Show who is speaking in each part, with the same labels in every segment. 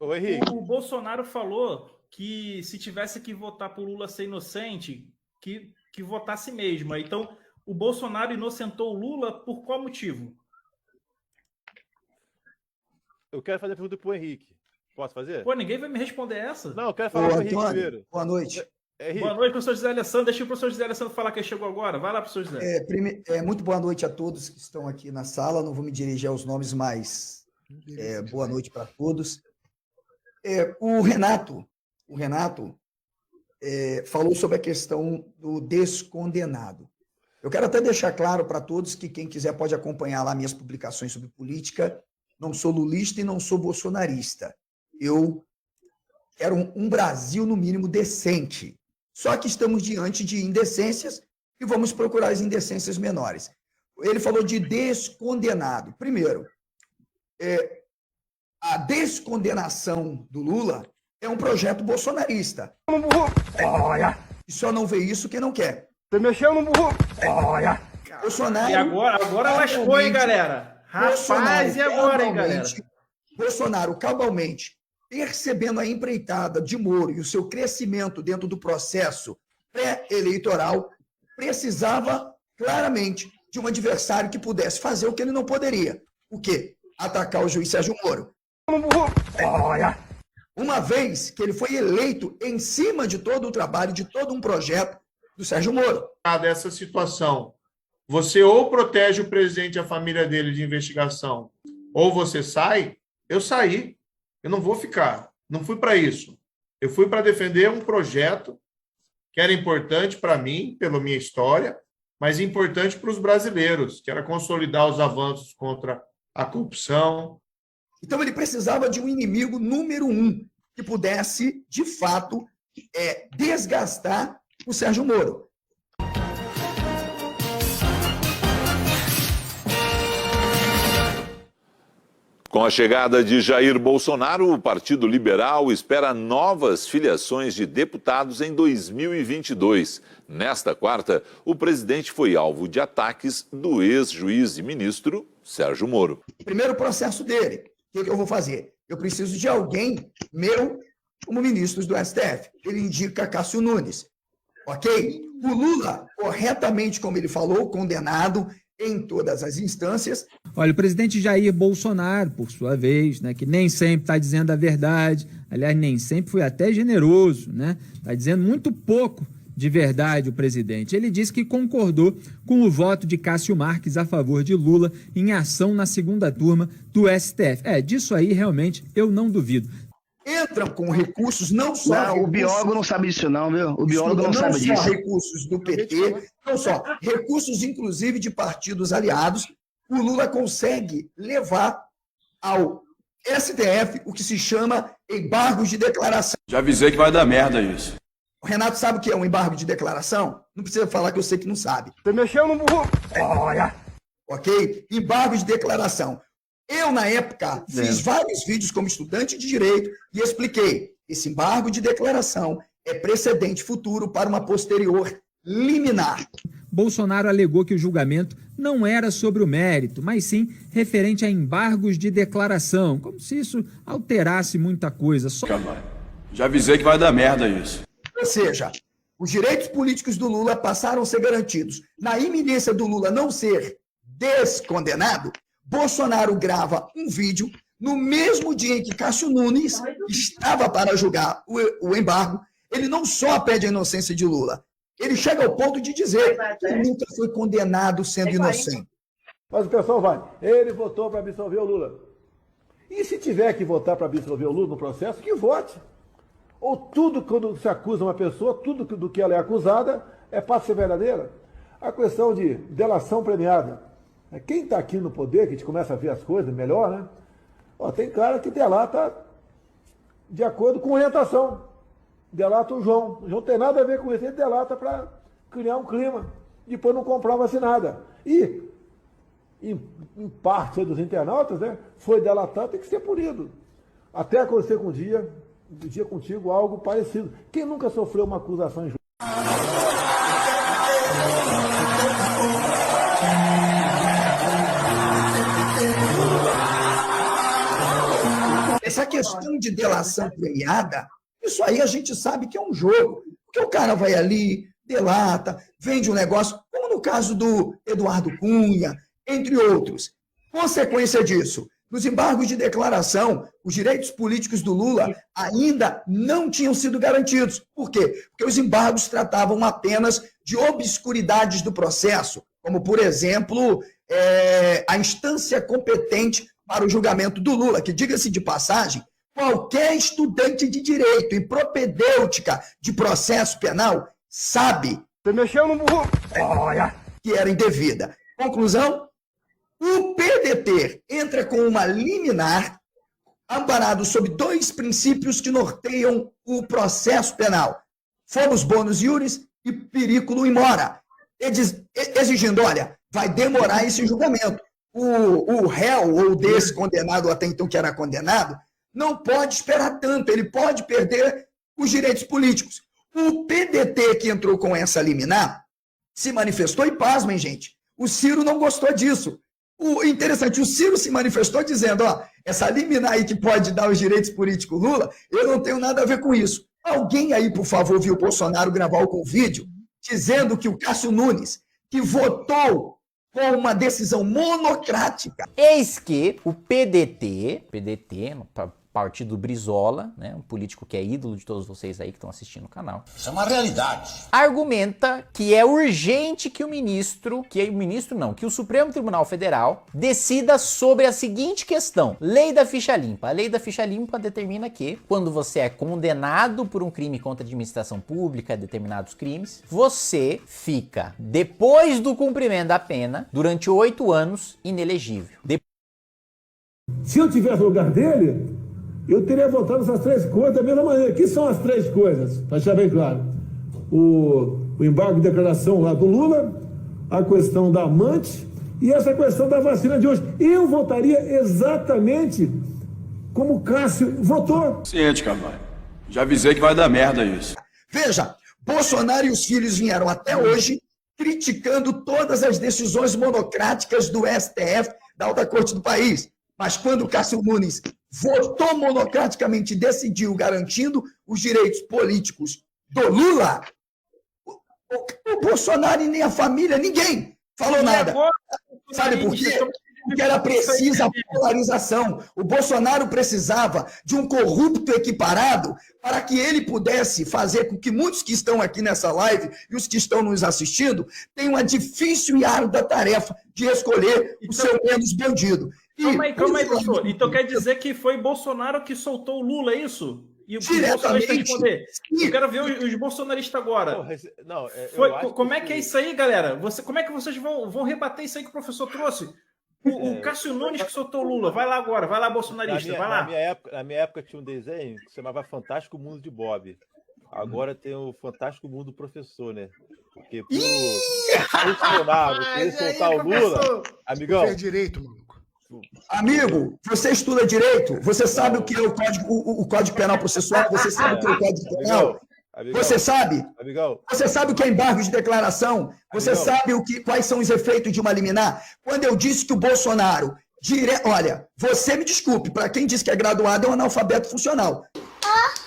Speaker 1: Ô, Henrique.
Speaker 2: O Bolsonaro falou que se tivesse que votar por Lula ser inocente, que votasse mesmo. Então, o Bolsonaro inocentou o Lula por qual motivo?
Speaker 1: Eu quero fazer a pergunta pro Henrique. Posso fazer?
Speaker 2: Pô, ninguém vai me responder essa?
Speaker 1: Não, eu quero falar pro Henrique primeiro.
Speaker 3: Boa noite.
Speaker 1: Henrique.
Speaker 2: Boa noite, professor José Alessandro. Deixa o professor José Alessandro falar que ele chegou agora. Vai lá, professor José.
Speaker 3: Muito boa noite a todos que estão aqui na sala. Não vou me dirigir aos nomes, mas boa noite para todos. O Renato falou sobre a questão do descondenado. Eu quero até deixar claro para todos que quem quiser pode acompanhar lá minhas publicações sobre política. Não sou lulista e não sou bolsonarista. Eu quero um Brasil, no mínimo, decente. Só que estamos diante de indecências e vamos procurar as indecências menores. Ele falou de descondenado. Primeiro, a descondenação do Lula é um projeto bolsonarista. E só não vê isso quem não quer.
Speaker 4: Você mexeu no burro?
Speaker 3: Bolsonaro...
Speaker 2: E agora lascou, hein, galera? Rapaz, e agora, hein, galera?
Speaker 3: Bolsonaro, cabalmente, percebendo a empreitada de Moro e o seu crescimento dentro do processo pré-eleitoral, precisava claramente de um adversário que pudesse fazer o que ele não poderia. O quê? Atacar o juiz Sérgio Moro. Uma vez que ele foi eleito em cima de todo o trabalho, de todo um projeto do Sérgio Moro.
Speaker 5: Dessa situação, você ou protege o presidente e a família dele de investigação, ou você sai. Eu saí. Eu não vou ficar. Não fui para isso. Eu fui para defender um projeto que era importante para mim, pela minha história, mas importante para os brasileiros, que era consolidar os avanços contra a corrupção.
Speaker 3: Então ele precisava de um inimigo número 1 que pudesse, de fato, desgastar o Sérgio Moro.
Speaker 6: Com a chegada de Jair Bolsonaro, o Partido Liberal espera novas filiações de deputados em 2022. Nesta quarta, o presidente foi alvo de ataques do ex-juiz e ministro Sérgio Moro.
Speaker 3: Primeiro processo dele. O que eu vou fazer? Eu preciso de alguém meu como ministro do STF. Ele indica Cássio Nunes. Ok? O Lula, corretamente, como ele falou, condenado em todas as instâncias.
Speaker 7: Olha, o presidente Jair Bolsonaro, por sua vez, né, que nem sempre está dizendo a verdade, aliás, nem sempre foi até generoso, né? Está dizendo muito pouco de verdade o presidente. Ele disse que concordou com o voto de Cássio Marques a favor de Lula em ação na segunda turma do STF. Disso aí realmente eu não duvido.
Speaker 3: Entram com recursos, não só...
Speaker 4: Não, o biólogo não sabe disso não, viu? O biólogo não sabe disso.
Speaker 3: Não só recursos do PT, não só recursos, inclusive, de partidos aliados. O Lula consegue levar ao STF o que se chama embargos de declaração.
Speaker 8: Já avisei que vai dar merda isso.
Speaker 3: O Renato sabe o que é um embargo de declaração? Não precisa falar que eu sei que não sabe.
Speaker 4: Você mexeu no burro?
Speaker 3: Ok? Embargo de declaração. Eu, na época, fiz vários vídeos como estudante de direito e expliquei. Esse embargo de declaração é precedente futuro para uma posterior liminar.
Speaker 7: Bolsonaro alegou que o julgamento não era sobre o mérito, mas sim referente a embargos de declaração, como se isso alterasse muita coisa.
Speaker 8: Já avisei que vai dar merda isso.
Speaker 3: Ou seja, os direitos políticos do Lula passaram a ser garantidos. Na iminência do Lula não ser descondenado, Bolsonaro grava um vídeo no mesmo dia em que Cássio Nunes estava para julgar o embargo. Ele não só pede a inocência de Lula, ele chega ao ponto de dizer que nunca foi condenado sendo inocente.
Speaker 4: Mas o pessoal vai. Ele votou para absolver o Lula. E se tiver que votar para absolver o Lula no processo, que vote. Ou tudo, quando se acusa uma pessoa, tudo do que ela é acusada é para ser verdadeira. A questão de delação premiada. Quem está aqui no poder, que a gente começa a ver as coisas melhor, né? Tem cara que delata de acordo com orientação. Delata o João. O João não tem nada a ver com isso. Ele delata para criar um clima. Depois não comprova-se nada. E, em parte dos internautas, né, foi delatado, tem que ser punido. Até acontecer com um dia contigo, algo parecido. Quem nunca sofreu uma acusação injusta?
Speaker 3: Essa questão de delação premiada, isso aí a gente sabe que é um jogo. Porque o cara vai ali, delata, vende um negócio, como no caso do Eduardo Cunha, entre outros. Consequência disso, nos embargos de declaração, os direitos políticos do Lula ainda não tinham sido garantidos. Por quê? Porque os embargos tratavam apenas de obscuridades do processo, como, por exemplo, a instância competente para o julgamento do Lula, que, diga-se de passagem, qualquer estudante de direito e propedêutica de processo penal sabe
Speaker 4: Você mexeu no burro.
Speaker 3: que era indevida. Conclusão, o PDT entra com uma liminar amparado sob 2 princípios que norteiam o processo penal. Fomos bonus iuris e periculo in mora. Exigindo, olha, vai demorar esse julgamento. O réu ou descondenado, até então que era condenado, não pode esperar tanto, ele pode perder os direitos políticos. O PDT que entrou com essa liminar se manifestou, e pasmem, gente, o Ciro não gostou disso. O interessante, o Ciro se manifestou dizendo, essa liminar aí que pode dar os direitos políticos Lula, eu não tenho nada a ver com isso. Alguém aí, por favor, viu o Bolsonaro gravar algum vídeo dizendo que o Cássio Nunes, que votou com uma decisão monocrática.
Speaker 9: Eis que o PDT, Partido Brizola, né, um político que é ídolo de todos vocês aí que estão assistindo o canal.
Speaker 10: Isso é uma realidade.
Speaker 9: Argumenta que é urgente que que o Supremo Tribunal Federal decida sobre a seguinte questão: lei da ficha limpa. A lei da ficha limpa determina que, quando você é condenado por um crime contra a administração pública, determinados crimes, você fica, depois do cumprimento da pena, durante 8 anos, inelegível.
Speaker 4: Se eu tivesse no lugar dele, eu teria votado essas 3 coisas da mesma maneira. Que são as 3 coisas? Para deixar bem claro. O embargo de declaração lá do Lula, a questão da amante e essa questão da vacina de hoje. Eu votaria exatamente como o Cássio votou.
Speaker 8: Ciente, Carvalho. Já avisei que vai dar merda isso.
Speaker 3: Veja, Bolsonaro e os filhos vieram até hoje criticando todas as decisões monocráticas do STF, da alta corte do país. Mas quando o Cássio Nunes votou monocraticamente e decidiu garantindo os direitos políticos do Lula, o Bolsonaro e nem a família, ninguém falou nada. Sabe por quê? Porque era precisa a polarização. O Bolsonaro precisava de um corrupto equiparado para que ele pudesse fazer com que muitos que estão aqui nessa live e os que estão nos assistindo tenham a difícil e árdua tarefa de escolher o seu menos bandido.
Speaker 2: Calma aí, professor. Então quer dizer que foi Bolsonaro que soltou o Lula, é isso? E o bolsonarista responder. Eu quero ver os bolsonaristas agora. Como é que é isso aí, galera? Como é que vocês vão rebater isso aí que o professor trouxe? O Cássio Nunes que soltou o Lula. Vai lá agora, vai lá, bolsonarista, vai lá.
Speaker 1: Na minha época tinha um desenho que se chamava Fantástico Mundo de Bob. Agora tem o Fantástico Mundo do Professor, né? Porque pro Bolsonaro querer soltar o Lula, amigão.
Speaker 10: É direito, mano.
Speaker 3: Amigo, você estuda direito? Você sabe o que é o Código Penal Processual? Você sabe o que é o Código Penal? Você sabe? Você sabe o que é embargo de declaração? Você sabe quais são os efeitos de uma liminar? Quando eu disse que o Bolsonaro... Olha, você me desculpe, para quem diz que é graduado é um analfabeto funcional.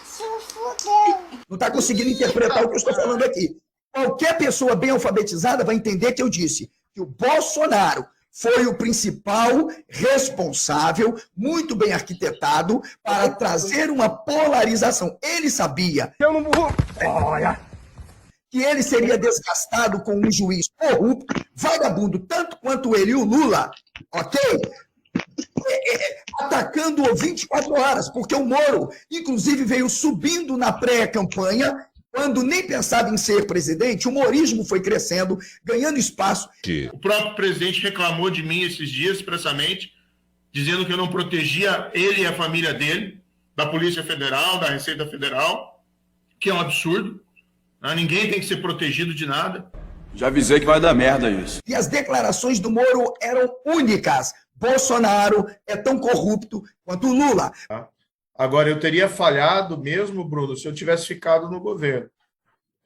Speaker 11: Se fudeu.
Speaker 3: Não está conseguindo interpretar o que eu estou falando aqui. Qualquer pessoa bem alfabetizada vai entender que eu disse que o Bolsonaro foi o principal responsável, muito bem arquitetado, para trazer uma polarização. Ele sabia que ele seria desgastado com um juiz corrupto, vagabundo, tanto quanto ele e o Lula, ok? Atacando-o 24 horas, porque o Moro, inclusive, veio subindo na pré-campanha. Quando nem pensava em ser presidente, o morismo foi crescendo, ganhando espaço.
Speaker 5: O próprio presidente reclamou de mim esses dias, expressamente, dizendo que eu não protegia ele e a família dele, da Polícia Federal, da Receita Federal, que é um absurdo. Ninguém tem que ser protegido de nada.
Speaker 8: Já avisei que vai dar merda isso.
Speaker 3: E as declarações do Moro eram únicas. Bolsonaro é tão corrupto quanto o Lula.
Speaker 5: Agora, eu teria falhado mesmo, Bruno, se eu tivesse ficado no governo.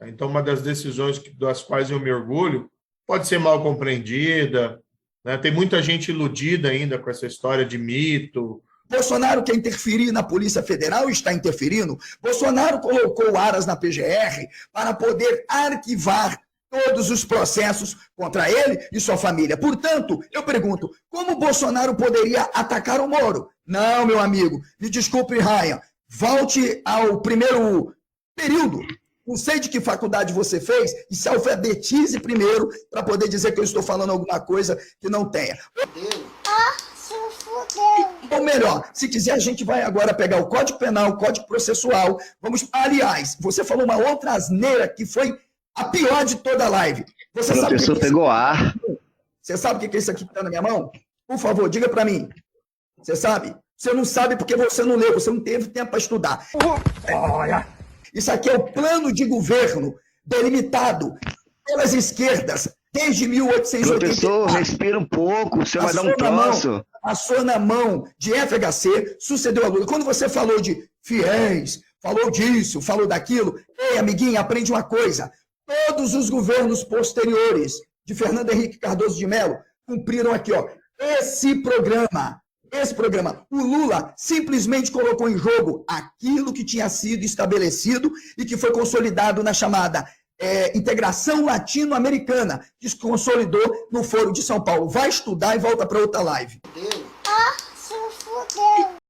Speaker 5: Então, uma das decisões das quais eu me orgulho pode ser mal compreendida, né? Tem muita gente iludida ainda com essa história de mito,
Speaker 3: Bolsonaro quer interferir na Polícia Federal, está interferindo. Bolsonaro colocou aras na PGR para poder arquivar todos os processos contra ele e sua família. Portanto, eu pergunto, como Bolsonaro poderia atacar o Moro? Não, meu amigo, me desculpe, Ryan, volte ao primeiro período. Não sei de que faculdade você fez e se alfabetize primeiro para poder dizer que eu estou falando alguma coisa que não tenha. Ou melhor, se quiser, a gente vai agora pegar o Código Penal, o Código Processual. Vamos. Aliás, você falou uma outra asneira que foi a pior de toda a live. Você
Speaker 10: o professor
Speaker 3: sabe
Speaker 10: pegou ar.
Speaker 3: Você sabe o que é isso aqui que está na minha mão? Por favor, diga para mim. Você sabe? Você não sabe porque você não leu, você não teve tempo para estudar. Olha, isso aqui é o plano de governo delimitado pelas esquerdas desde 1880.
Speaker 10: Professor, respira um pouco, o senhor vai dar um troço.
Speaker 3: Passou na mão de FHC, sucedeu a Lula. Quando você falou de fiéis, falou disso, falou daquilo, ei, amiguinho, aprende uma coisa. Todos os governos posteriores de Fernando Henrique Cardoso de Mello cumpriram aqui, ó, esse programa. O Lula simplesmente colocou em jogo aquilo que tinha sido estabelecido e que foi consolidado na chamada integração latino-americana, que se consolidou no Foro de São Paulo. Vai estudar e volta para outra live.